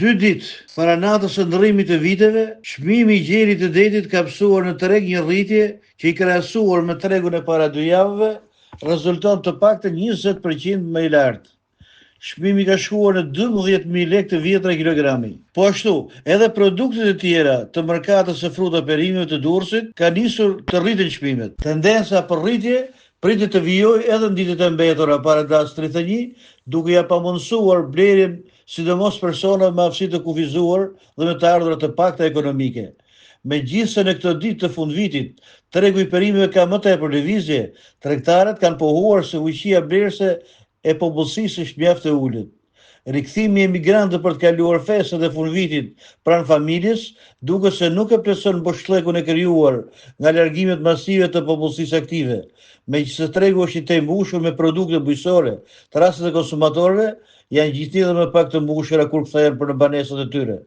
2 ditë para natës së ndërrimit të viteve, çmimi i gjerit të detit ka mësuar në treg një rritje që i krahasuar me tregun e para 2 javëve, rezulton të paktën 20% më i lartë. Çmimi ka shkuar në 12.000 lekë të vjetra kilogrami. Po ashtu, edhe produktet e tjera të mërkatës së fruta perimeve të Durrësit ka nisur të rriten çmimet. Tendenca për rritje pritet të vijojë edhe në ditët e mbetura para datës 31, duke ja pamundësuar blerjen sidomos personave me aftësi të kufizuar dhe me të ardhurat të pakta ekonomike. Megjithëse në këtë ditë të fundvitit, tregu i perimeve ka më tepër lëvizje, tregtarët kanë pohuar se fuqia blerëse e popullsisë është mjaft e ulët. Rikthimi i emigrantëve për të kaluar festën e fundvitit pranë familjes, duket se nuk e plotson boshllëkun e krijuar nga largimet masive të popullsisë aktive. Megjithëse tregu është i tejmbushur me produkte bujqësore, të rastet e konsumatorëve janë gjithnjë dhe më pak të mbushura kur kthehen për në banesat e tyre.